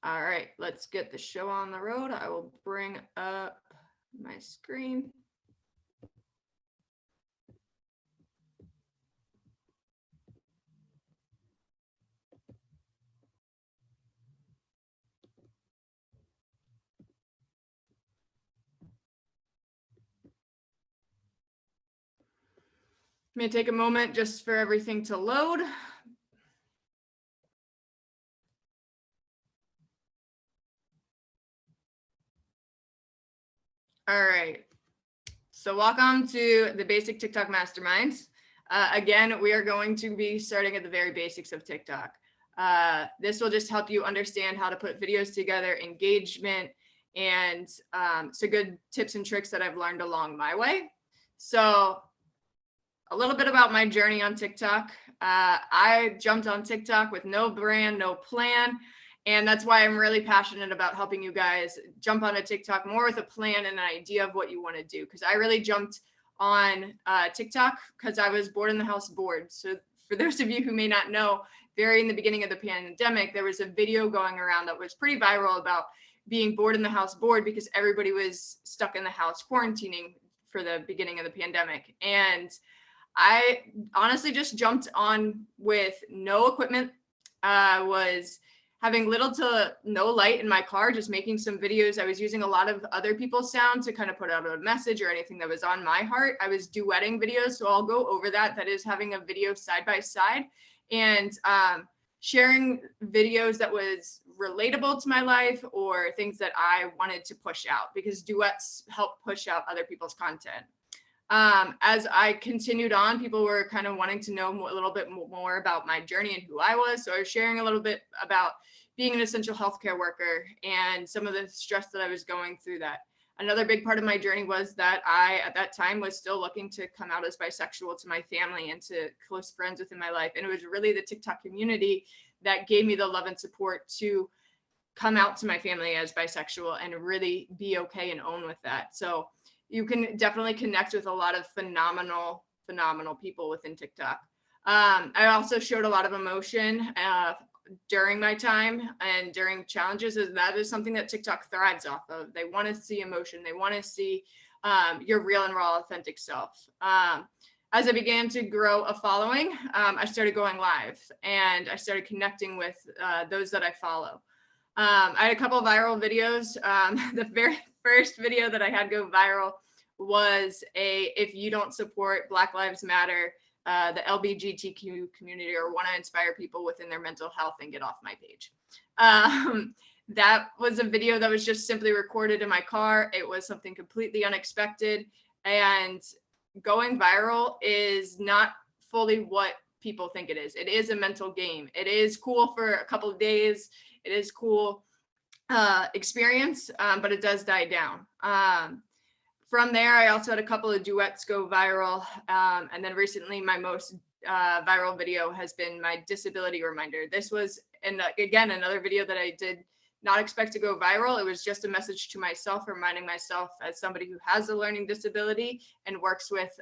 All right, let's get the show on the road. I will bring up my screen. May take a moment just for everything to load. All right. So welcome to the Basic TikTok Masterminds. Again, we are going to be starting at the very basics of TikTok. This will just help you understand how to put videos together, engagement, and some good tips and tricks that I've learned along my way. So a little bit about my journey on TikTok. I jumped on TikTok with no brand, no plan. And that's why I'm really passionate about helping you guys jump on a TikTok more with a plan and an idea of what you want to do. Because I really jumped on TikTok because I was bored in the house bored. So for those of you who may not know, very in the beginning of the pandemic, there was a video going around that was pretty viral about being bored in the house bored because everybody was stuck in the house quarantining for the beginning of the pandemic. And I honestly just jumped on with no equipment. Was having little to no light in my car, just making some videos. I was using a lot of other people's sound to kind of put out a message or anything that was on my heart. I was duetting videos, so I'll go over that. That is having a video side by side and sharing videos that was relatable to my life or things that I wanted to push out, because duets help push out other people's content. As I continued on, people were kind of wanting to know a little bit more about my journey and who I was. So I was sharing a little bit about being an essential healthcare worker and some of the stress that I was going through that. Another big part of my journey was that I, at that time, was still looking to come out as bisexual to my family and to close friends within my life. And it was really the TikTok community that gave me the love and support to come out to my family as bisexual and really be okay and own with that. So you can definitely connect with a lot of phenomenal people within TikTok. I also showed a lot of emotion during my time and during challenges. That is something that TikTok thrives off of. They want to see emotion. They want to see your real and raw, authentic self. As I began to grow a following, I started going live and I started connecting with those that I follow. I had a couple of viral videos. The very first video that I had go viral was if you don't support Black Lives Matter, the LGBTQ community, or want to inspire people within their mental health, and get off my page. That was a video that was just simply recorded in my car. It was something completely unexpected, and going viral is not fully what people think it is. It is a mental game. It is cool for a couple of days. It is cool experience, but it does die down. From there, I also had a couple of duets go viral. And then recently, my most viral video has been my disability reminder. This was, and again, another video that I did not expect to go viral. It was just a message to myself, reminding myself as somebody who has a learning disability and works with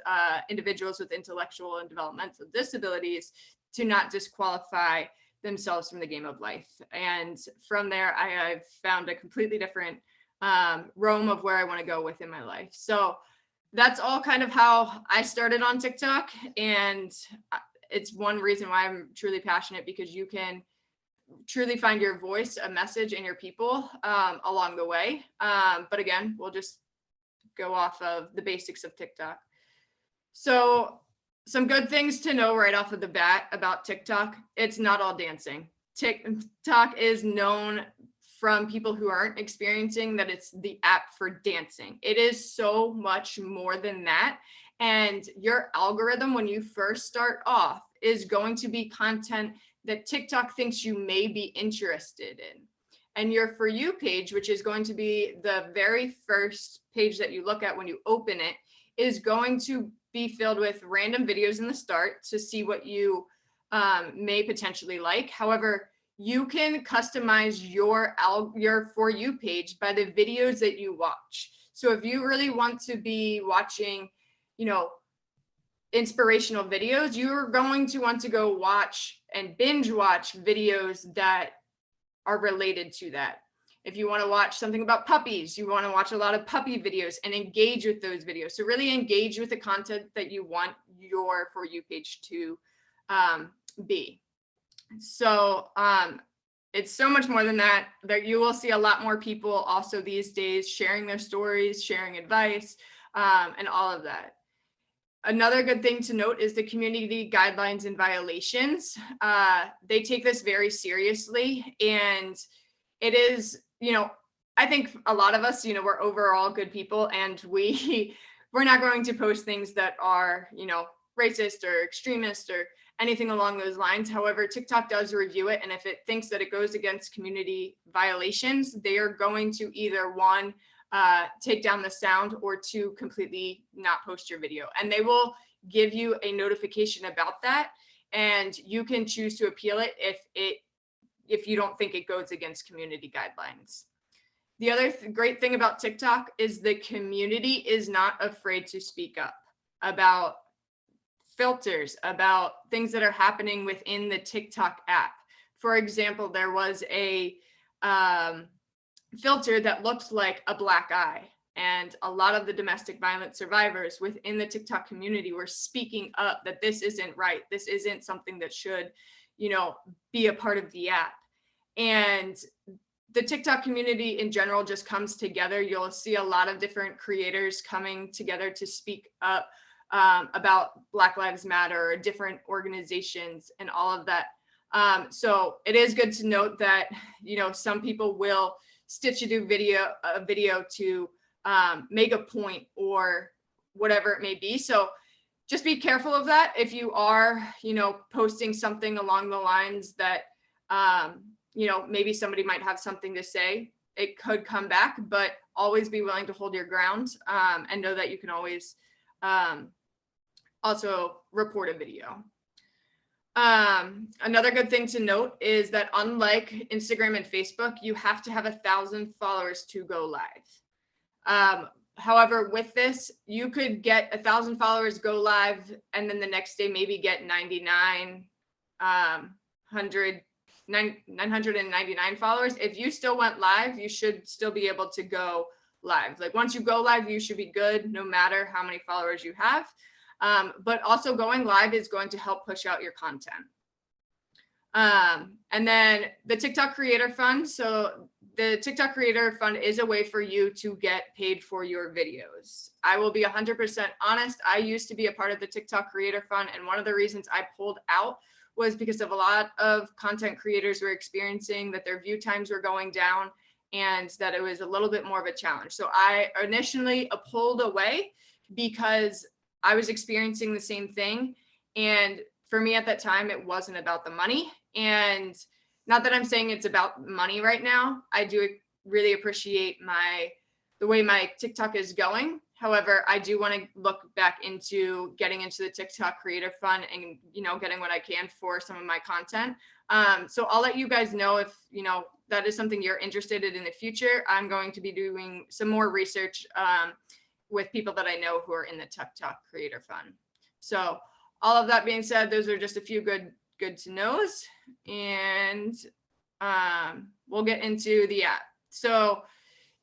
individuals with intellectual and developmental disabilities to not disqualify themselves from the game of life. And from there, I've found a completely different realm of where I want to go within my life. So that's all kind of how I started on TikTok. And it's one reason why I'm truly passionate, because you can truly find your voice, a message, and your people along the way. But again, we'll just go off of the basics of TikTok. So some good things to know right off of the bat about TikTok: it's not all dancing. TikTok is known from people who aren't experiencing that it's the app for dancing. It is so much more than that. And your algorithm, when you first start off, is going to be content that TikTok thinks you may be interested in. And your For You page, which is going to be the very first page that you look at when you open it, is going to be filled with random videos in the start to see what you may potentially like. However, you can customize your For You page by the videos that you watch. So if you really want to be watching, inspirational videos, you're going to want to go watch and binge watch videos that are related to that. If you want to watch something about puppies, you want to watch a lot of puppy videos and engage with those videos. So really engage with the content that you want your For You page to be. So it's so much more than that. That you will see a lot more people also these days sharing their stories, sharing advice, and all of that. Another good thing to note is the community guidelines and violations. They take this very seriously, and it is, I think a lot of us, we're overall good people, and we're not going to post things that are, racist or extremist or anything along those lines. However, TikTok does review it, and if it thinks that it goes against community violations, they are going to either one, take down the sound, or two, completely not post your video. And they will give you a notification about that, and you can choose to appeal it if you don't think it goes against community guidelines. The other great thing about TikTok is the community is not afraid to speak up about filters, about things that are happening within the TikTok app. For example, there was a filter that looked like a black eye, and a lot of the domestic violence survivors within the TikTok community were speaking up that this isn't right. This isn't something that should, be a part of the app. And the TikTok community in general just comes together. You'll see a lot of different creators coming together to speak up about Black Lives Matter or different organizations and all of that. So it is good to note that, some people will stitch a video to make a point or whatever it may be. So just be careful of that. If you are, posting something along the lines that, maybe somebody might have something to say, it could come back, but always be willing to hold your ground, and know that you can always also report a video. Another good thing to note is that unlike Instagram and Facebook, you have to have 1,000 followers to go live. However, with this, you could get 1,000 followers, go live, and then the next day maybe get 999 followers. If you still went live, you should still be able to go live. Like once you go live, you should be good no matter how many followers you have. But also going live is going to help push out your content. And then the TikTok Creator Fund. So the TikTok Creator Fund is a way for you to get paid for your videos. I will be 100% honest. I used to be a part of the TikTok Creator Fund, and one of the reasons I pulled out was because of a lot of content creators were experiencing that their view times were going down and that it was a little bit more of a challenge. So I initially pulled away because I was experiencing the same thing. And for me at that time, it wasn't about the money. And not that I'm saying it's about money right now. I do really appreciate the way my TikTok is going. However, I do want to look back into getting into the TikTok Creator Fund and, getting what I can for some of my content. So I'll let you guys know if, that is something you're interested in the future. I'm going to be doing some more research with people that I know who are in the TikTok Creator Fund. So all of that being said, those are just a few good to knows, and we'll get into the app. So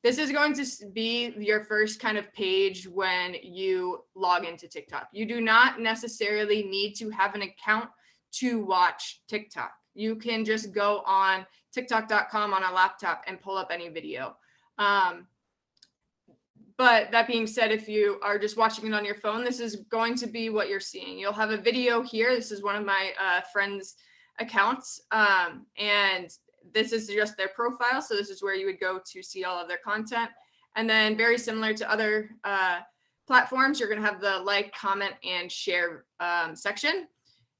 this is going to be your first kind of page when you log into TikTok. You do not necessarily need to have an account to watch TikTok. You can just go on TikTok.com on a laptop and pull up any video. But that being said, if you are just watching it on your phone, this is going to be what you're seeing. You'll have a video here. This is one of my friends' accounts, and this is just their profile. So this is where you would go to see all of their content. And then very similar to other platforms, you're going to have the like, comment, and share section.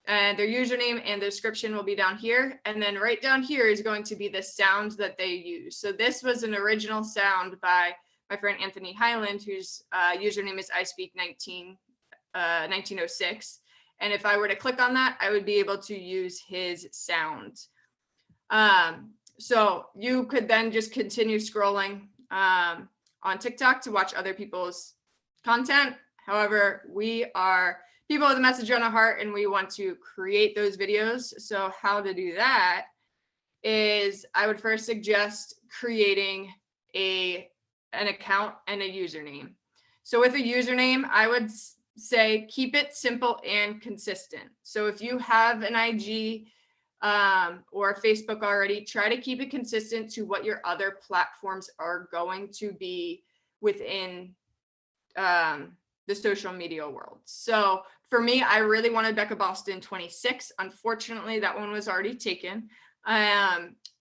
And their username and the description will be down here. And then right down here is going to be the sound that they use. So this was an original sound by my friend Anthony Highland, whose username is ISpeak1906. And if I were to click on that, I would be able to use his sound. So you could then just continue scrolling on TikTok to watch other people's content. However, we are people with a message on our heart, and we want to create those videos. So how to do that is I would first suggest creating an account and a username. So with a username, I would say keep it simple and consistent. So if you have an IG or Facebook already, try to keep it consistent to what your other platforms are going to be within the social media world. So for me, I really wanted Becca Boston 26. Unfortunately, that one was already taken.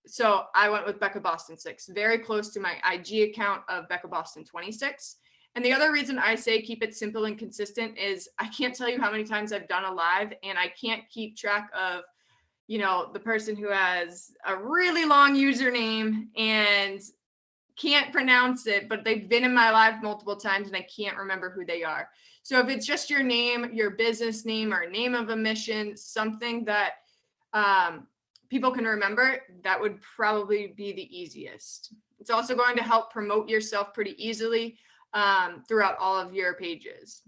So I went with Becca Boston 6, very close to my IG account of Becca Boston 26. And the other reason I say keep it simple and consistent is I can't tell you how many times I've done a live and I can't keep track of, the person who has a really long username and can't pronounce it, but they've been in my live multiple times and I can't remember who they are. So if it's just your name, your business name, or name of a mission, something that people can remember, that would probably be the easiest. It's also going to help promote yourself pretty easily throughout all of your pages.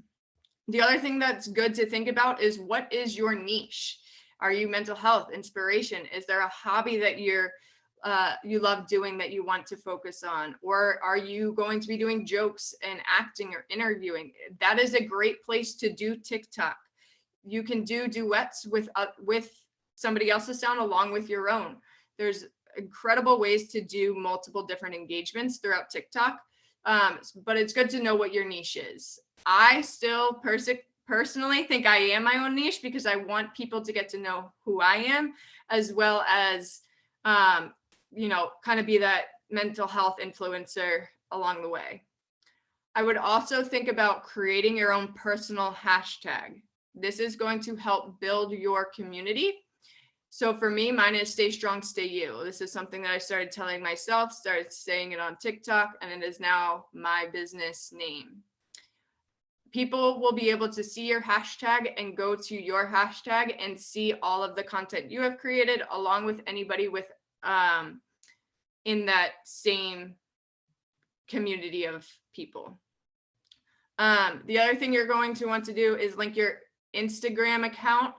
The other thing that's good to think about is, what is your niche? Are you mental health, inspiration? Is there a hobby that you love doing that you want to focus on? Or are you going to be doing jokes and acting or interviewing? That is a great place to do TikTok. You can do duets with somebody else's sound along with your own. There's incredible ways to do multiple different engagements throughout TikTok. But it's good to know what your niche is. I still personally think I am my own niche because I want people to get to know who I am, as well as, kind of be that mental health influencer along the way. I would also think about creating your own personal hashtag. This is going to help build your community. So for me, mine is stay strong, stay you. This is something that I started telling myself, started saying it on TikTok, and it is now my business name. People will be able to see your hashtag and go to your hashtag and see all of the content you have created, along with anybody with in that same community of people. The other thing you're going to want to do is link your Instagram account.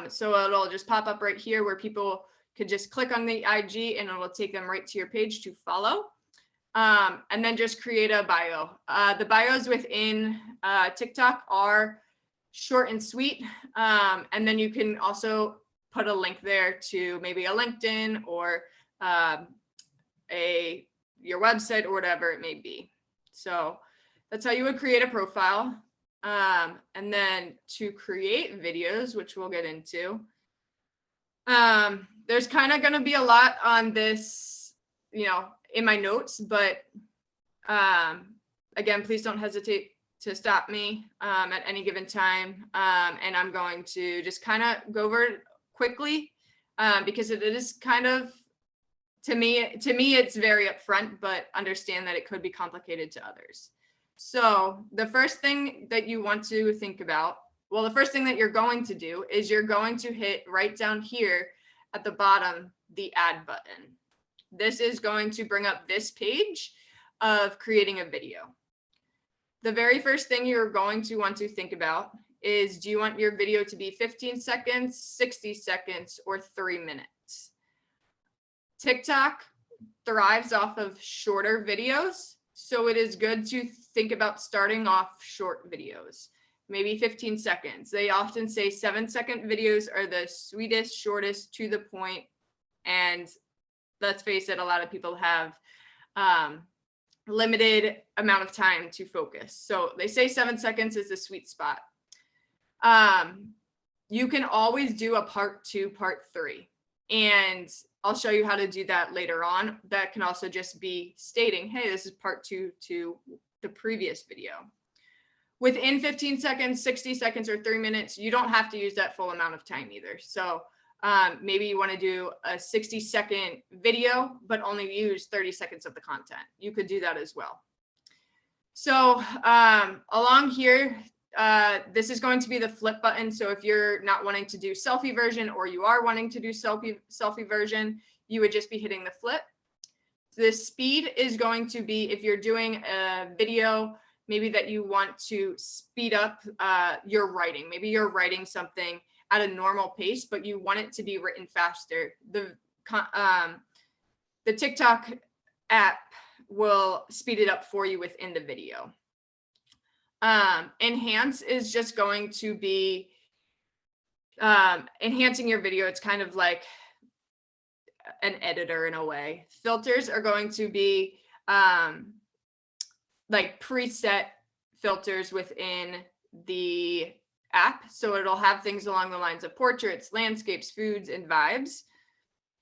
So it'll just pop up right here where people could just click on the IG and it'll take them right to your page to follow. And then just create a bio. The bios within TikTok are short and sweet. And then you can also put a link there to maybe a LinkedIn or your website or whatever it may be. So that's how you would create a profile. And then to create videos, which we'll get into, there's kind of going to be a lot on this, in my notes, but again, please don't hesitate to stop me at any given time. And I'm going to just kind of go over it quickly because it is kind of, to me, it's very upfront, but understand that it could be complicated to others. So the first thing that you want to think about, the first thing that you're going to do is you're going to hit right down here at the bottom, the add button. This is going to bring up this page of creating a video. The very first thing you're going to want to think about is, do you want your video to be 15 seconds, 60 seconds, or 3 minutes? TikTok thrives off of shorter videos, so it is good to think about starting off short videos, maybe 15 seconds. They often say 7-second videos are the sweetest, shortest, to the point, and let's face it, a lot of people have limited amount of time to focus. So they say 7 seconds is the sweet spot. You can always do a part 2, part 3, and I'll show you how to do that later on. That can also just be stating, hey, this is part 2 to the previous video. Within 15 seconds, 60 seconds, or 3 minutes, you don't have to use that full amount of time either. So maybe you want to do a 60-second video, but only use 30 seconds of the content. You could do that as well. So along here, this is going to be the flip button. So if you're not wanting to do selfie version, or you are wanting to do selfie version, you would just be hitting the flip. The speed is going to be, if you're doing a video, maybe that you want to speed up your writing. Maybe you're writing something at a normal pace, but you want it to be written faster. The the TikTok app will speed it up for you within the video. Enhance is just going to be enhancing your video. It's kind of like an editor in a way. Filters are going to be like preset filters within the app. So it'll have things along the lines of portraits, landscapes, foods, and vibes.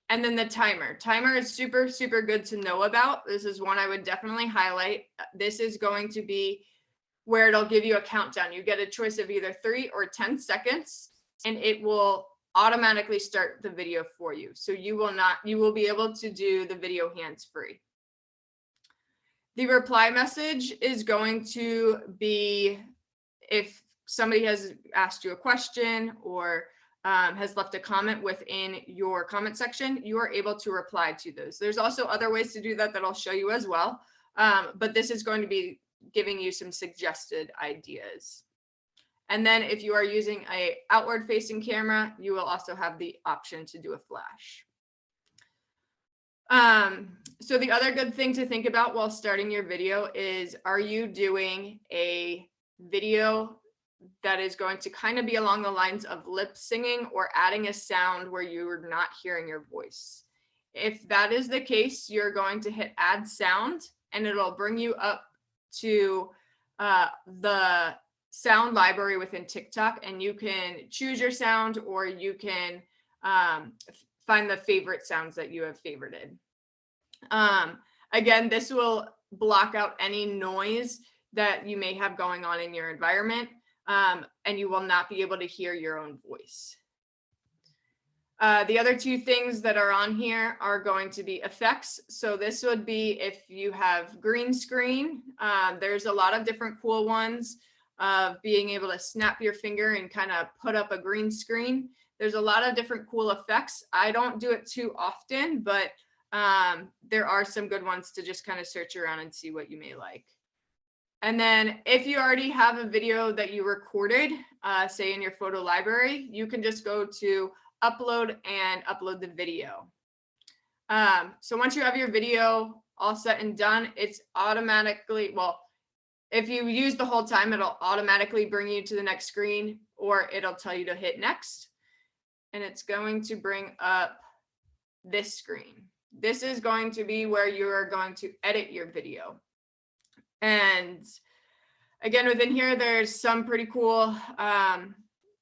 And then the timer. Timer is super, super good to know about. This is one I would definitely highlight. This is going to be where it'll give you a countdown. You get a choice of either 3 or 10 seconds, and it will automatically start the video for you. So you will be able to do the video hands-free. The reply message is going to be if somebody has asked you a question or has left a comment within your comment section, you are able to reply to those. There's also other ways to do that I'll show you as well. But this is going to be giving you some suggested ideas. And then if you are using a outward facing camera, you will also have the option to do a flash. So the other good thing to think about while starting your video is, are you doing a video that is going to kind of be along the lines of lip singing or adding a sound where you're not hearing your voice? If that is the case, you're going to hit add sound and it'll bring you up to the sound library within TikTok, and you can choose your sound or you can find the favorite sounds that you have favorited. Again, this will block out any noise that you may have going on in your environment, and you will not be able to hear your own voice. The other two things that are on here are going to be effects. So this would be if you have green screen. There's a lot of different cool ones of being able to snap your finger and kind of put up a green screen. There's a lot of different cool effects. I don't do it too often, but there are some good ones to just kind of search around and see what you may like. And then if you already have a video that you recorded, say in your photo library, you can just go to upload and upload the video. So once you have your video all set and done, it's automatically, well, if you use the whole time, it'll automatically bring you to the next screen, or it'll tell you to hit next. And it's going to bring up this screen. This is going to be where you are going to edit your video. And again, within here, there's some pretty cool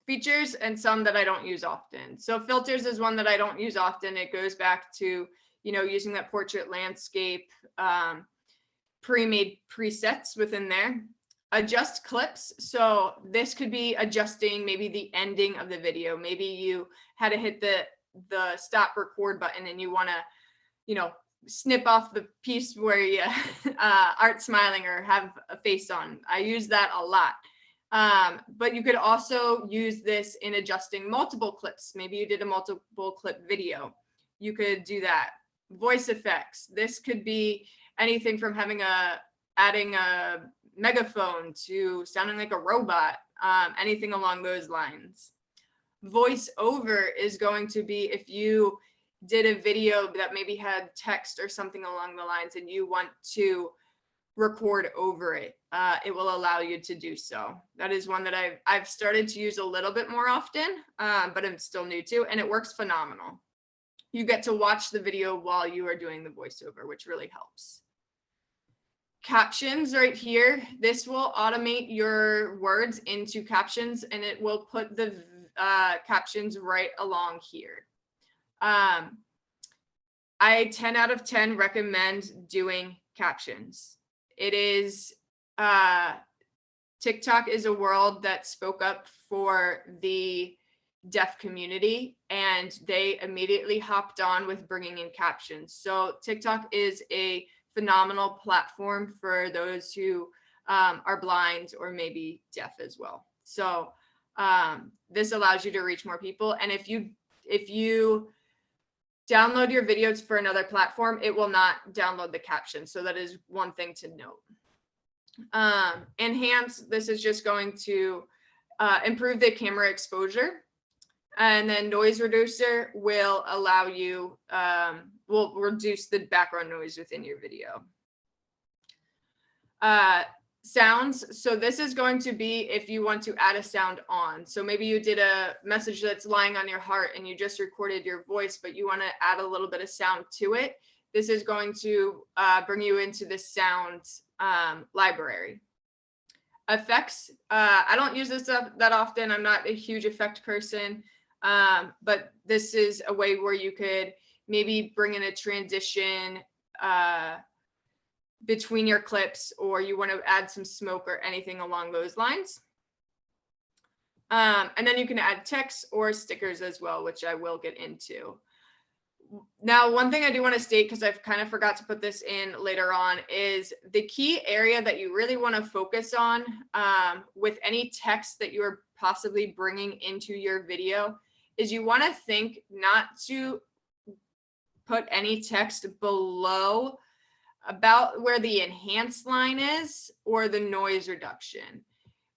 features and some that I don't use often. So filters is one that I don't use often. It goes back to, you know, using that portrait, landscape, pre-made presets within there. Adjust clips. So this could be adjusting maybe the ending of the video. Maybe you had to hit the stop record button and you want to, you know, snip off the piece where you aren't smiling or have a face on. I use that a lot. But you could also use this in adjusting multiple clips. Maybe you did a multiple clip video. You could do that. Voice effects. This could be anything from adding a megaphone to sounding like a robot, anything along those lines. Voice over is going to be if you did a video that maybe had text or something along the lines and you want to record over it, it will allow you to do so. That is one that I've started to use a little bit more often, but I'm still new to, and it works phenomenal. You get to watch the video while you are doing the voiceover, which really helps. Captions right here. This will automate your words into captions, and it will put the captions right along here. I 10 out of 10 recommend doing captions. It is, TikTok is a world that spoke up for the deaf community, and they immediately hopped on with bringing in captions. So TikTok is a phenomenal platform for those who are blind or maybe deaf as well. So this allows you to reach more people. And if you download your videos for another platform, it will not download the captions. So that is one thing to note. Enhance, this is just going to improve the camera exposure. And then noise reducer will allow you, will reduce the background noise within your video. Sounds. So this is going to be if you want to add a sound on. So maybe you did a message that's lying on your heart and you just recorded your voice, but you want to add a little bit of sound to it. This is going to bring you into the sound library. Effects. I don't use this that often. I'm not a huge effect person, but this is a way where you could maybe bring in a transition between your clips, or you want to add some smoke or anything along those lines. And then you can add text or stickers as well, which I will get into. Now, one thing I do want to state, because I've kind of forgot to put this in later on, is the key area that you really want to focus on with any text that you are possibly bringing into your video is you want to think not to put any text below about where the enhance line is or the noise reduction,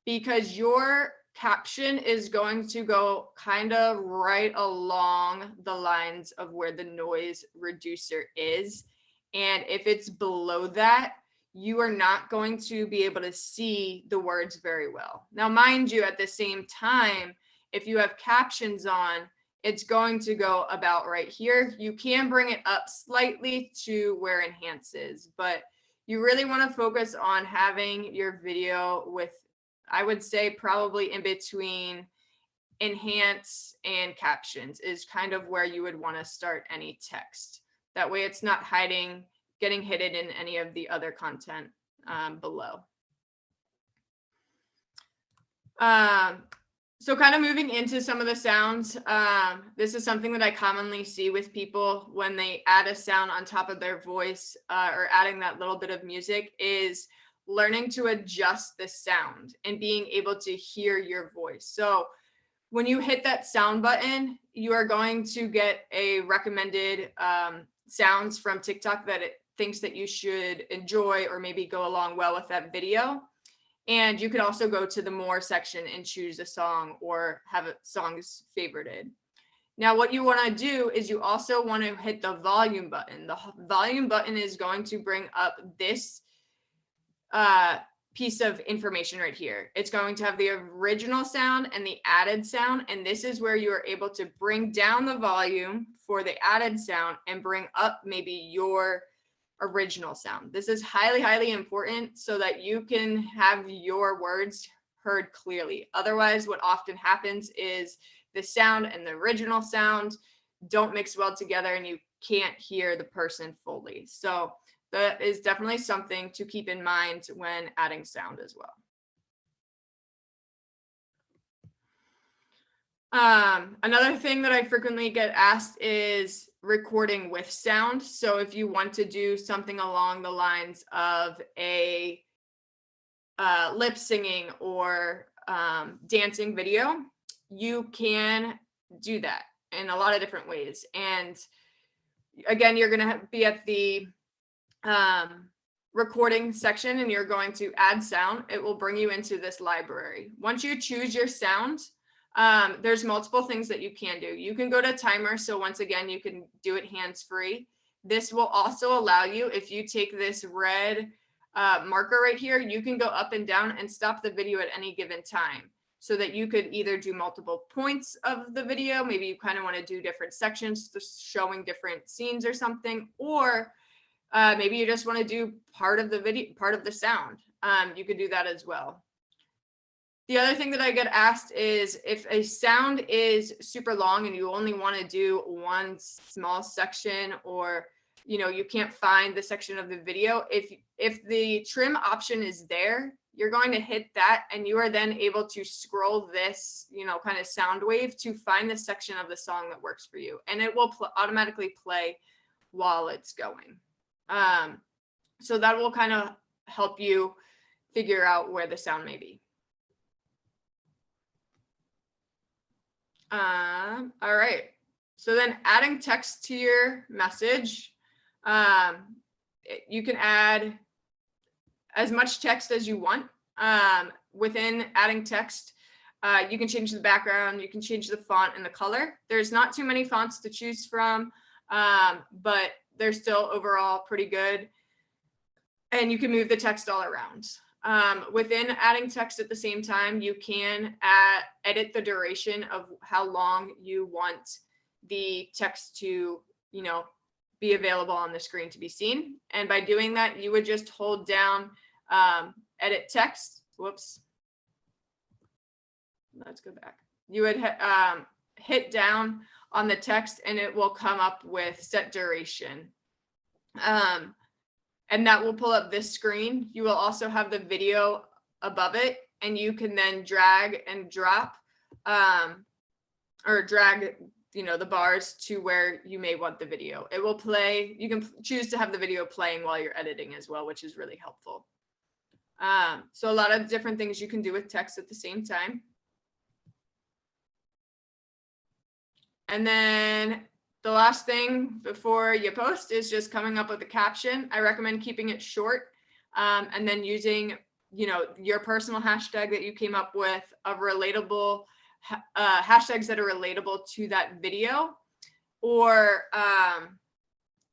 because your caption is going to go kind of right along the lines of where the noise reducer is. And if it's below that, you are not going to be able to see the words very well. Now, mind you, at the same time, if you have captions on, it's going to go about right here. You can bring it up slightly to where enhance is, but you really want to focus on having your video with, I would say probably in between enhance and captions is kind of where you would want to start any text. That way it's not hiding, getting hidden in any of the other content below. So kind of moving into some of the sounds, this is something that I commonly see with people when they add a sound on top of their voice or adding that little bit of music, is learning to adjust the sound and being able to hear your voice. So when you hit that sound button, you are going to get a recommended sounds from TikTok that it thinks that you should enjoy or maybe go along well with that video. And you could also go to the more section and choose a song or have songs favorited. Now, what you want to do is you also want to hit the volume button. The volume button is going to bring up this piece of information right here. It's going to have the original sound and the added sound. And this is where you are able to bring down the volume for the added sound and bring up maybe your original sound. This is highly, highly important so that you can have your words heard clearly. Otherwise, what often happens is the sound and the original sound don't mix well together and you can't hear the person fully. So that is definitely something to keep in mind when adding sound as well. Another thing that I frequently get asked is recording with sound. So if you want to do something along the lines of a lip singing or dancing video, you can do that in a lot of different ways. And again, you're going to be at the recording section and you're going to add sound. It will bring you into this library. Once you choose your sound, there's multiple things that you can do. You can go to timer. So once again, you can do it hands-free. This will also allow you, if you take this red marker right here, you can go up and down and stop the video at any given time so that you could either do multiple points of the video. Maybe you kind of want to do different sections showing different scenes or something, or maybe you just want to do part of the video, part of the sound. You could do that as well. The other thing that I get asked is if a sound is super long and you only want to do one small section, or you can't find the section of the video, if the trim option is there, you're going to hit that and you are then able to scroll this kind of sound wave to find the section of the song that works for you, and it will automatically play while it's going. So that will kind of help you figure out where the sound may be. All right. So then adding text to your message, you can add as much text as you want. Within adding text, You can change the background, you can change the font and the color. There's not too many fonts to choose from, but they're still overall pretty good. And you can move the text all around. Within adding text at the same time, you can edit the duration of how long you want the text to, be available on the screen to be seen. And by doing that, you would just hold down edit text. Whoops. Let's go back. You would hit down on the text and it will come up with set duration. And that will pull up this screen. You will also have the video above it, and you can then drag and drop or drag the bars to where you may want the video. It will play. You can choose to have the video playing while you're editing as well, which is really helpful. So a lot of different things you can do with text at the same time. And then the last thing before you post is just coming up with a caption. I recommend keeping it short and then using, your personal hashtag that you came up with of relatable hashtags that are relatable to that video, or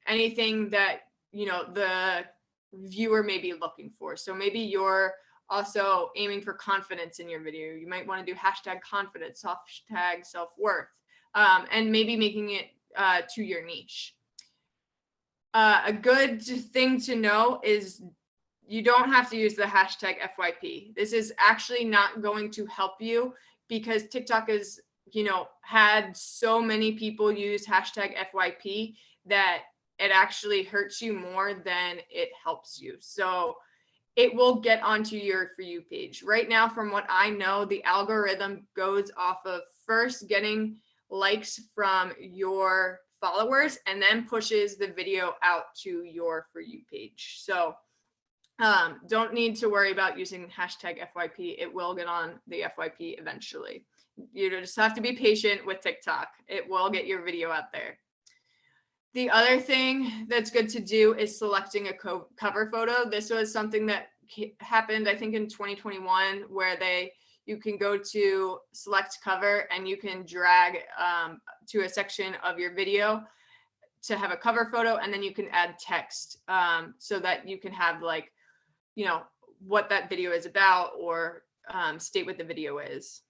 anything that, the viewer may be looking for. So maybe you're also aiming for confidence in your video. You might want to do hashtag confidence, hashtag self-worth, and maybe making it to your niche. A good thing to know is you don't have to use the hashtag FYP. This is actually not going to help you because TikTok is, had so many people use hashtag FYP that it actually hurts you more than it helps you. So it will get onto your For You page. Right now, from what I know, the algorithm goes off of first getting likes from your followers and then pushes the video out to your For You page. So don't need to worry about using hashtag FYP. It will get on the FYP eventually. You just have to be patient with TikTok. It will get your video out there. The other thing that's good to do is selecting a cover photo. This was something that happened, I think, in 2021, where you can go to select cover and you can drag to a section of your video to have a cover photo, and then you can add text so that you can have what that video is about, or state what the video is.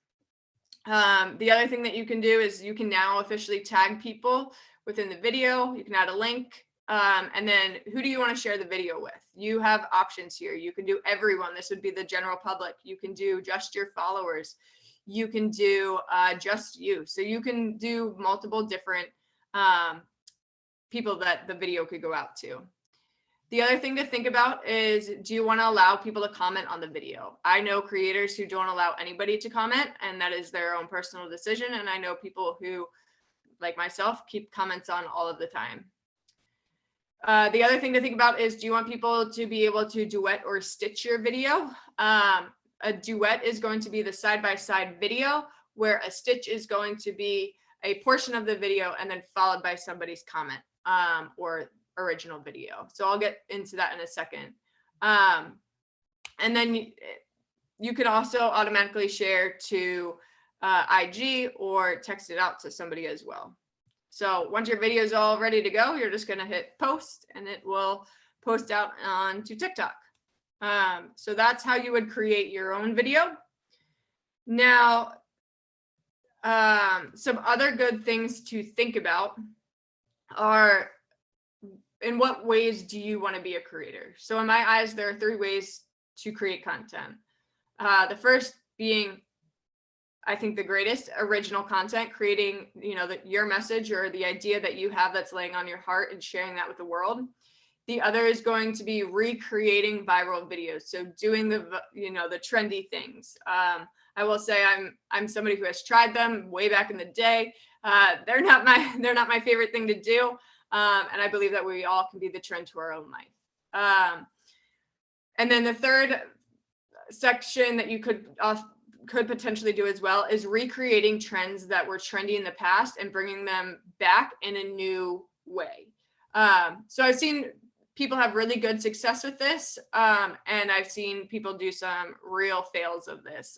The other thing that you can do is you can now officially tag people within the video. You can add a link. And then who do you want to share the video with? You have options here. You can do everyone. This would be the general public. You can do just your followers. You can do just you. So you can do multiple different people that the video could go out to. The other thing to think about is, do you want to allow people to comment on the video? I know creators who don't allow anybody to comment, and that is their own personal decision. And I know people who, like myself, keep comments on all of the time. The other thing to think about is, do you want people to be able to duet or stitch your video? A duet is going to be the side-by-side video, where a stitch is going to be a portion of the video and then followed by somebody's comment or original video. So I'll get into that in a second. And then you can also automatically share to IG or text it out to somebody as well. So once your video is all ready to go, you're just going to hit post and it will post out onto TikTok. So that's how you would create your own video. Now, some other good things to think about are, in what ways do you want to be a creator? So in my eyes, there are 3 ways to create content. The first being, I think, the greatest, original content, creating, your message or the idea that you have that's laying on your heart and sharing that with the world. The other is going to be recreating viral videos. So doing the trendy things. I will say I'm somebody who has tried them way back in the day. They're not my favorite thing to do. And I believe that we all can be the trend to our own life. And then the third section that you could potentially do as well is recreating trends that were trendy in the past and bringing them back in a new way. So I've seen people have really good success with this, and I've seen people do some real fails of this.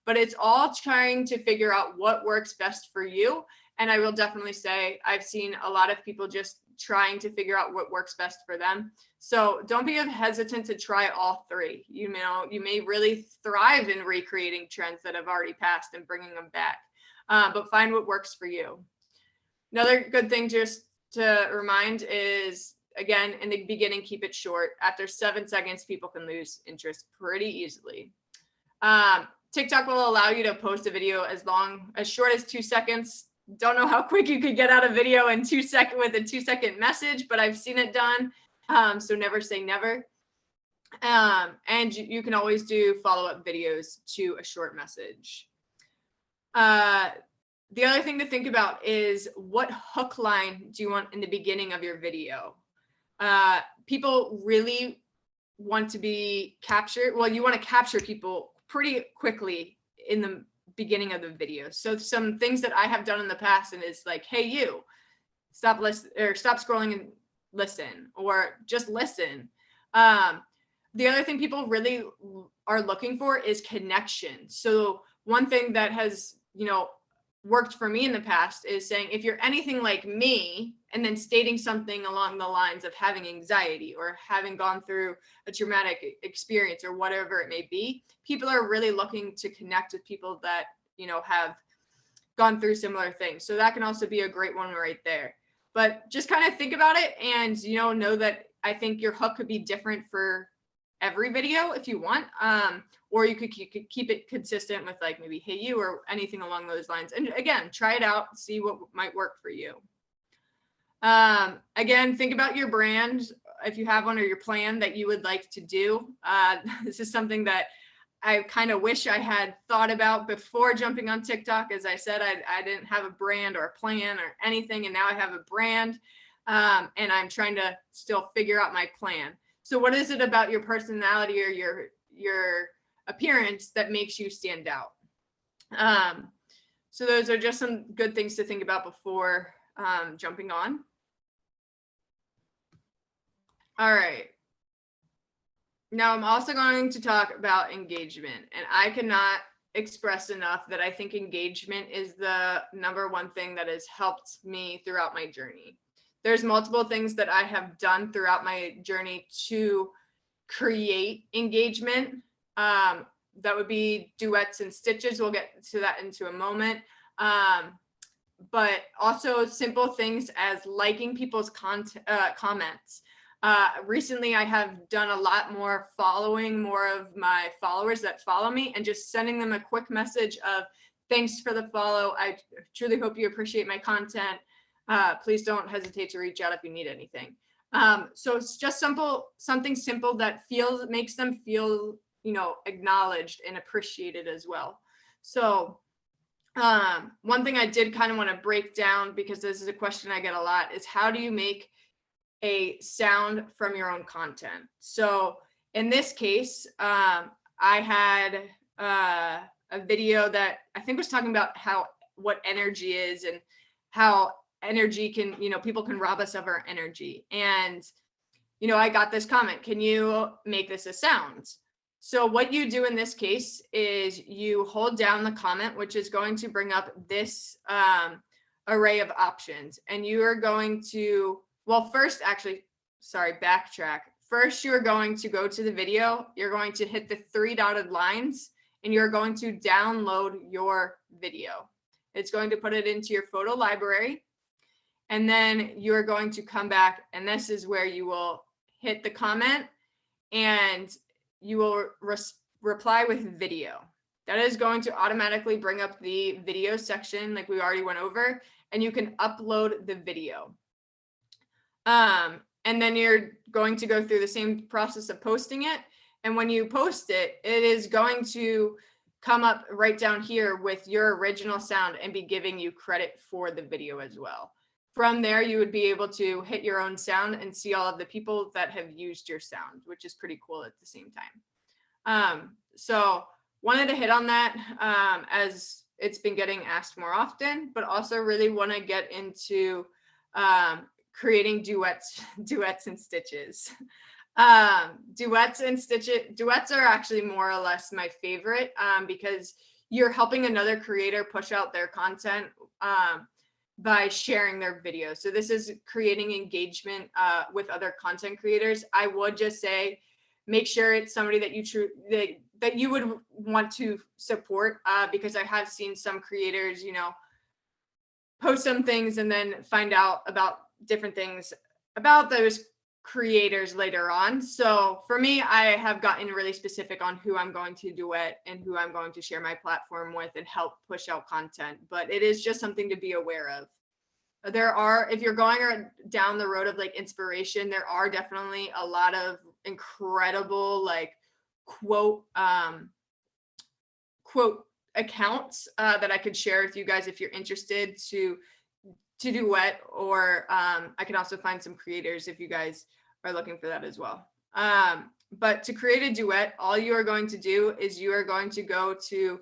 but it's all trying to figure out what works best for you. And I will definitely say I've seen a lot of people just trying to figure out what works best for them. So don't be hesitant to try all three. You know, you may really thrive in recreating trends that have already passed and bringing them back, but find what works for you. Another good thing just to remind is, again, in the beginning, keep it short. After 7 seconds, people can lose interest pretty easily. TikTok will allow you to post a video as short as 2 seconds. Don't know how quick you could get out a video in 2 seconds with a 2-second message, but I've seen it done. So never say never. And you can always do follow-up videos to a short message. The other thing to think about is, what hook line do you want in the beginning of your video? People really want to be captured. Well, you want to capture people pretty quickly in the beginning of the video. So some things that I have done in the past, and is like, hey, you, stop scrolling and listen, or just listen. The other thing people really are looking for is connection. So one thing that has, worked for me in the past is saying, if you're anything like me, and then stating something along the lines of having anxiety or having gone through a traumatic experience or whatever it may be, people are really looking to connect with people that, have gone through similar things. So that can also be a great one right there. But just kind of think about it and, know that I think your hook could be different for every video if you want. Or you could keep it consistent with like maybe, hey, you, or anything along those lines. And again, try it out, see what might work for you. Again, think about your brand, if you have one, or your plan that you would like to do. This is something that I kind of wish I had thought about before jumping on TikTok. As I said, I didn't have a brand or a plan or anything, and now I have a brand, and I'm trying to still figure out my plan. So what is it about your personality or your appearance that makes you stand out? So those are just some good things to think about before jumping on. All right. Now I'm also going to talk about engagement, and I cannot express enough that I think engagement is the #1 thing that has helped me throughout my journey. There's multiple things that I have done throughout my journey to create engagement. That would be duets and stitches. We'll get to that into a moment. But also simple things as liking people's comments. Recently, I have done a lot more following more of my followers that follow me and just sending them a quick message of thanks for the follow. I truly hope you appreciate my content. Please don't hesitate to reach out if you need anything. So it's just something simple that makes them feel, acknowledged and appreciated as well. So one thing I did kind of want to break down, because this is a question I get a lot, is how do you make a sound from your own content? So in this case, I had a video that I think was talking about what energy is and how energy can, people can rob us of our energy. And, I got this comment, can you make this a sound? So what you do in this case is you hold down the comment, which is going to bring up this array of options. And you are going to, backtrack. First, you're going to go to the video. You're going to hit the 3 dotted lines, and you're going to download your video. It's going to put it into your photo library. And then you're going to come back, and this is where you will hit the comment, and you will reply with video. That is going to automatically bring up the video section like we already went over, and you can upload the video. And then you're going to go through the same process of posting it. And when you post it, it is going to come up right down here with your original sound and be giving you credit for the video as well. From there, you would be able to hit your own sound and see all of the people that have used your sound, which is pretty cool at the same time. So wanted to hit on that as it's been getting asked more often, but also really want to get into creating duets and stitches. Duets are actually more or less my favorite because you're helping another creator push out their content by sharing their videos. So this is creating engagement with other content creators. I would just say, make sure it's somebody that you would want to support, because I have seen some creators, post some things and then find out about different things about those creators later on. So for me, I have gotten really specific on who I'm going to duet and who I'm going to share my platform with and help push out content. But it is just something to be aware of. If you're going down the road of like inspiration, there are definitely a lot of incredible like quote accounts that I could share with you guys if you're interested to duet, or I can also find some creators if you guys are looking for that as well. But to create a duet, all you are going to do is you are going to go to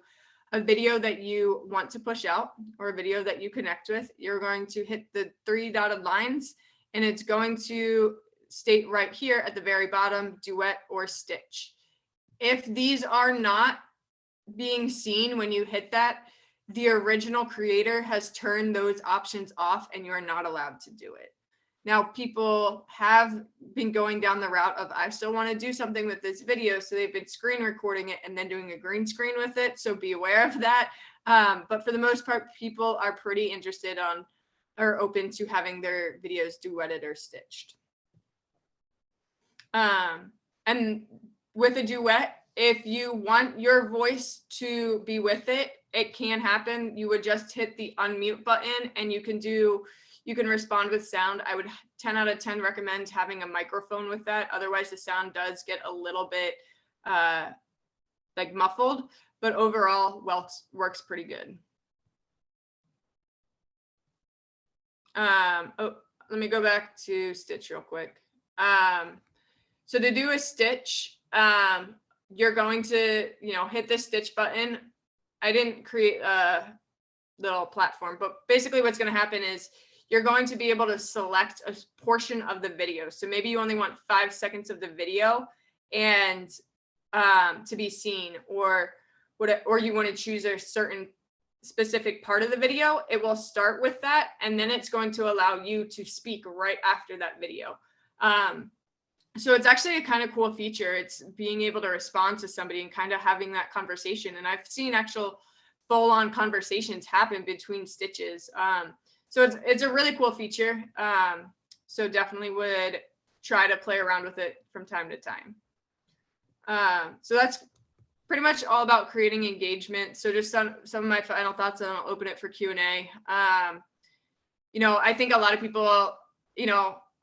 a video that you want to push out or a video that you connect with. You're going to hit the 3 dotted lines and it's going to state right here at the very bottom, duet or stitch. If these are not being seen when you hit that, the original creator has turned those options off and you're not allowed to do it. Now, people have been going down the route of, I still want to do something with this video. So they've been screen recording it and then doing a green screen with it. So be aware of that. But for the most part, people are pretty interested on or open to having their videos duetted or stitched. And with a duet, if you want your voice to be with it, it can happen. You would just hit the unmute button and you can respond with sound. I would 10 out of 10 recommend having a microphone with that. Otherwise, the sound does get a little bit like muffled, but overall, works pretty good. Oh, let me go back to stitch real quick. So to do a stitch, you're going to, hit the stitch button. I didn't create a little platform, but basically what's going to happen is you're going to be able to select a portion of the video. So maybe you only want 5 seconds of the video and to be seen, or you want to choose a certain specific part of the video. It will start with that, and then it's going to allow you to speak right after that video. So it's actually a kind of cool feature. It's being able to respond to somebody and kind of having that conversation. And I've seen actual full-on conversations happen between stitches. So it's a really cool feature. So definitely would try to play around with it from time to time. So that's pretty much all about creating engagement. So just some of my final thoughts, and I'll open it for Q&A. I think a lot of people,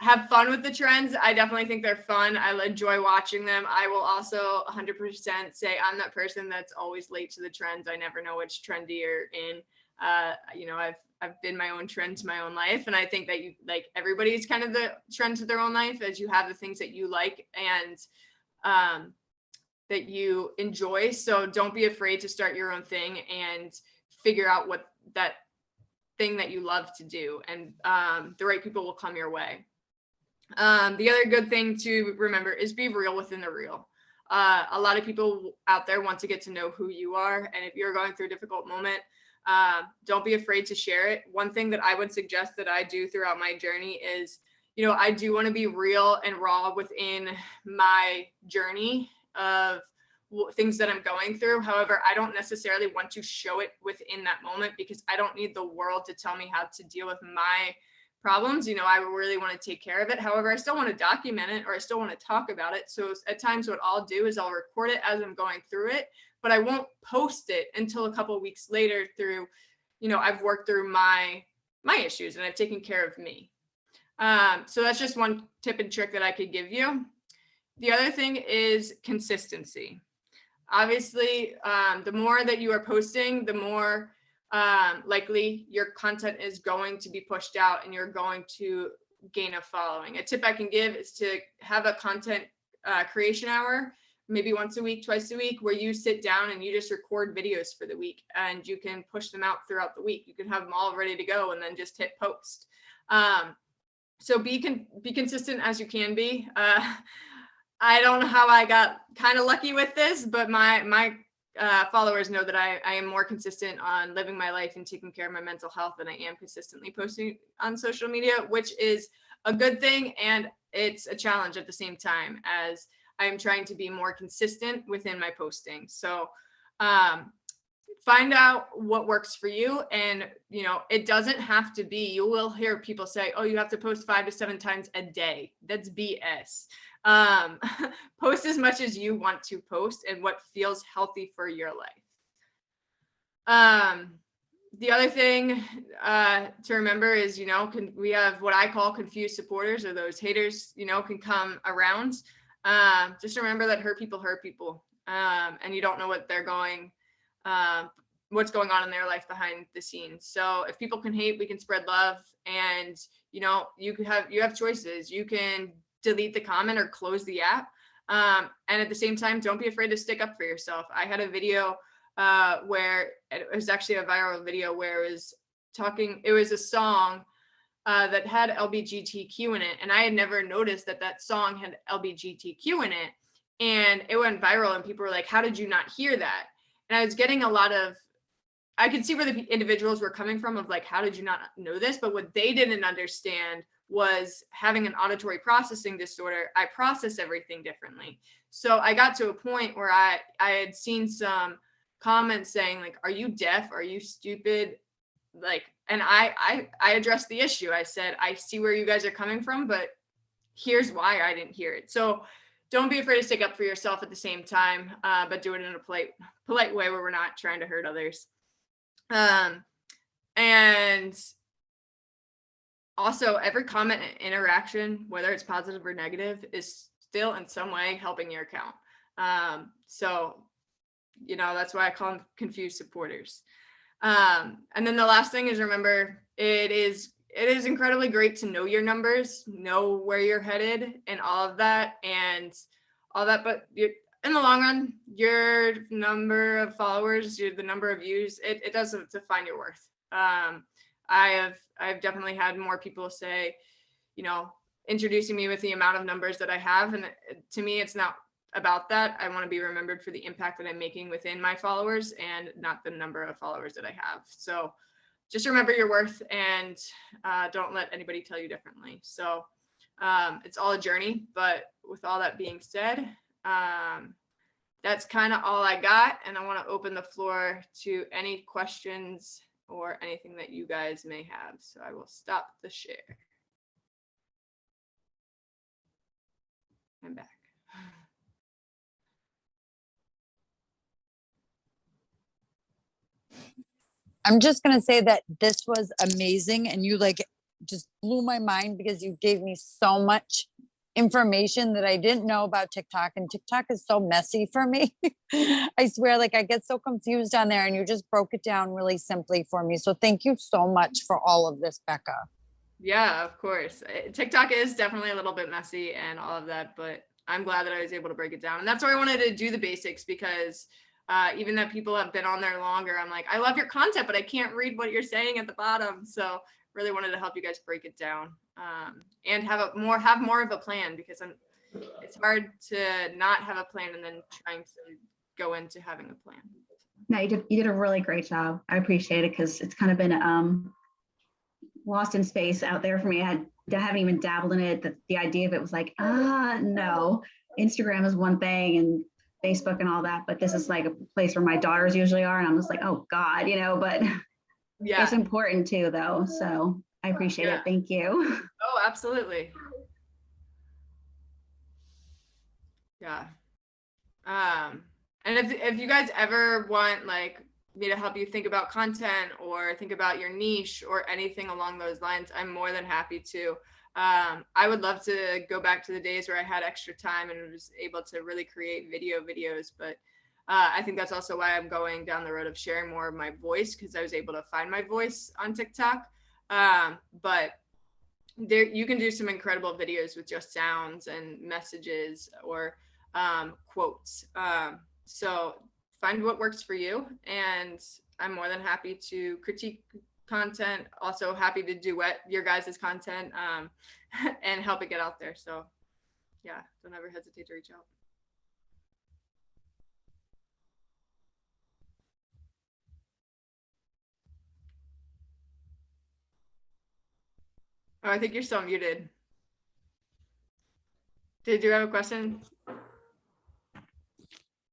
have fun with the trends. I definitely think they're fun. I enjoy watching them. I will also 100% say I'm that person that's always late to the trends. I never know which trend you're in. I've been my own trends my own life. And I think that everybody's kind of the trends of their own life, as you have the things that you like and that you enjoy. So don't be afraid to start your own thing and figure out what that thing that you love to do. And the right people will come your way. The other good thing to remember is be real within the real. A lot of people out there want to get to know who you are. And if you're going through a difficult moment, don't be afraid to share it. One thing that I would suggest that I do throughout my journey is, I do want to be real and raw within my journey of things that I'm going through. However, I don't necessarily want to show it within that moment, because I don't need the world to tell me how to deal with my problems. I really want to take care of it. However, I still want to document it, or I still want to talk about it. So at times what I'll do is I'll record it as I'm going through it, but I won't post it until a couple of weeks later through, I've worked through my issues and I've taken care of me. So that's just one tip and trick that I could give you. The other thing is consistency. Obviously, the more that you are posting, the more likely your content is going to be pushed out and you're going to gain a following. A tip I can give is to have a content creation hour, maybe once a week, twice a week, where you sit down and you just record videos for the week, and you can push them out throughout the week. You can have them all ready to go and then just hit post. So be consistent as you can be. I don't know how I got kind of lucky with this, but my followers know that I am more consistent on living my life and taking care of my mental health than I am consistently posting on social media, which is a good thing. And it's a challenge at the same time, as I'm trying to be more consistent within my posting. So find out what works for you. And, you know, it doesn't have to be, you will hear people say, oh, you have to post 5 to 7 times a day. That's BS. Post as much as you want to post and what feels healthy for your life. The other thing to remember is, you know, we have what I call confused supporters, or those haters, you know, can come around. Just remember that hurt people, and you don't know what they're going, what's going on in their life behind the scenes. So if people can hate, we can spread love. And, you know, you have choices. You can delete the comment or close the app. And at the same time, don't be afraid to stick up for yourself. I had a video where it was actually a viral video where it was a song that had LGBTQ in it. And I had never noticed that song had LGBTQ in it. And it went viral and people were like, how did you not hear that? And I was getting I could see where the individuals were coming from of like, how did you not know this? But what they didn't understand was, having an auditory processing disorder, I process everything differently. So I got to a point where I had seen some comments saying like, are you deaf? Are you stupid? Like, and I addressed the issue. I said, I see where you guys are coming from, but here's why I didn't hear it. So don't be afraid to stick up for yourself at the same time, but do it in a polite way where we're not trying to hurt others. And also, every comment and interaction, whether it's positive or negative, is still in some way helping your account. So, you know, that's why I call them confused supporters. And then the last thing is, remember, it is incredibly great to know your numbers, know where you're headed and all of that, but in the long run, your number of followers, the number of views, it doesn't define your worth. I've definitely had more people say, you know, introducing me with the amount of numbers that I have. And to me, it's not about that. I want to be remembered for the impact that I'm making within my followers and not the number of followers that I have. So just remember your worth, and don't let anybody tell you differently. So it's all a journey, but with all that being said, that's kind of all I got. And I want to open the floor to any questions or anything that you guys may have. So I will stop the share. I'm back. I'm just going to say that this was amazing, and you like just blew my mind because you gave me so much information that I didn't know about TikTok, and TikTok is so messy for me. I swear, like I get so confused on there, and you just broke it down really simply for me. So thank you so much for all of this, Becca. Yeah, of course. TikTok is definitely a little bit messy and all of that, but I'm glad that I was able to break it down. And that's why I wanted to do the basics, because even that people have been on there longer, I'm like, I love your content, but I can't read what you're saying at the bottom. So really wanted to help you guys break it down, and have more of a plan, because it's hard to not have a plan and then trying to go into having a plan. No, you did a really great job. I appreciate it, because it's kind of been lost in space out there for me. I haven't even dabbled in it. The idea of it was like, no, Instagram is one thing and Facebook and all that, but this is like a place where my daughters usually are, and I'm just like, oh God, you know, but yeah, it's important too though. So I appreciate it. Thank you. Oh, absolutely. Yeah. And if you guys ever want like me to help you think about content or think about your niche or anything along those lines, I'm more than happy to. I would love to go back to the days where I had extra time and was able to really create videos, but I think that's also why I'm going down the road of sharing more of my voice, because I was able to find my voice on TikTok. But there, you can do some incredible videos with just sounds and messages or quotes. So find what works for you, and I'm more than happy to critique content, also happy to duet your guys' content, and help it get out there. So yeah, don't ever hesitate to reach out. Oh, I think you're still muted. Did you have a question?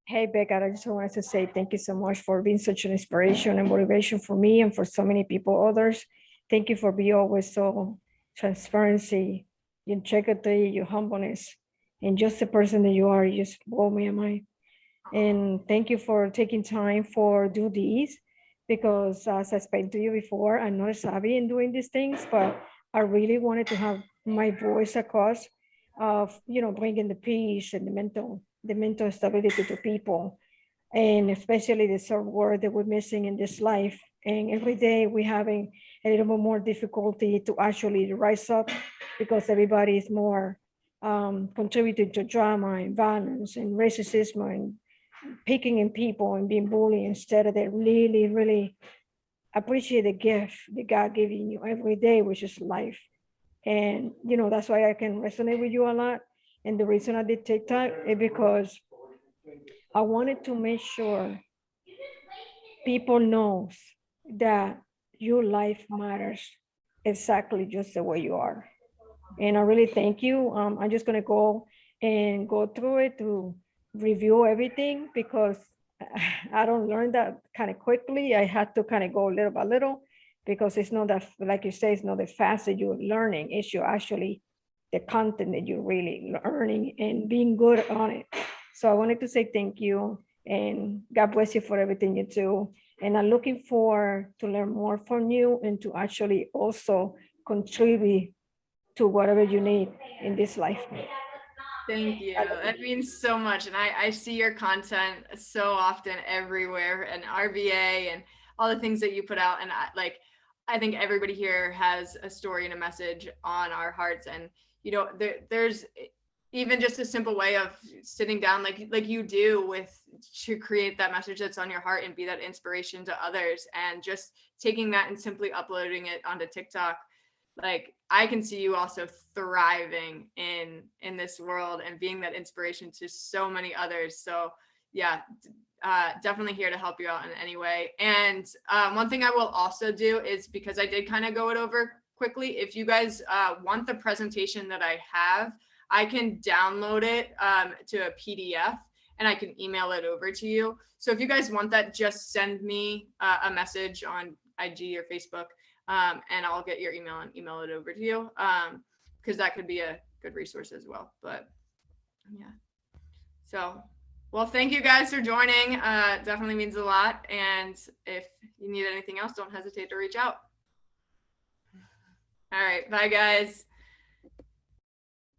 Hey, Becca, I just wanted to say thank you so much for being such an inspiration and motivation for me and for so many people, others. Thank you for being always so transparency, your integrity, your humbleness, and just the person that you are. You just blow me mind. And thank you for taking time for do these, because as I explained to you before, I'm not savvy in doing these things, but I really wanted to have my voice across of, bringing the peace and the mental stability to people, and especially the third word that we're missing in this life. And every day we're having a little bit more difficulty to actually rise up, because everybody is more contributing to drama and violence and racism and picking in people and being bullied, instead of they really, really appreciate the gift that God giving you every day, which is life. And that's why I can resonate with you a lot. And the reason I did TikTok is because I wanted to make sure people knows that your life matters exactly just the way you are. And I really thank you. I'm just gonna go through it to review everything, because I don't learn that kind of quickly. I had to kind of go little by little, because it's not that, like you say, it's not the fast that you're learning, it's you actually the content that you're really learning and being good on it. So I wanted to say thank you, and God bless you for everything you do. And I'm looking forward to learn more from you and to actually also contribute to whatever you need in this life. Thank you. That means so much. And I see your content so often everywhere, and RVA and all the things that you put out. And I think everybody here has a story and a message on our hearts. And, there's even just a simple way of sitting down like you do to create that message that's on your heart and be that inspiration to others, and just taking that and simply uploading it onto TikTok. Like, I can see you also thriving in this world and being that inspiration to so many others. So yeah, definitely here to help you out in any way. And one thing I will also do is, because I did kind of go it over quickly, if you guys want the presentation that I have, I can download it to a PDF and I can email it over to you. So if you guys want that, just send me a message on IG or Facebook, and I'll get your email and email it over to you, because that could be a good resource as well. But yeah, so, well, thank you guys for joining. Definitely means a lot. And if you need anything else, don't hesitate to reach out. All right, bye guys.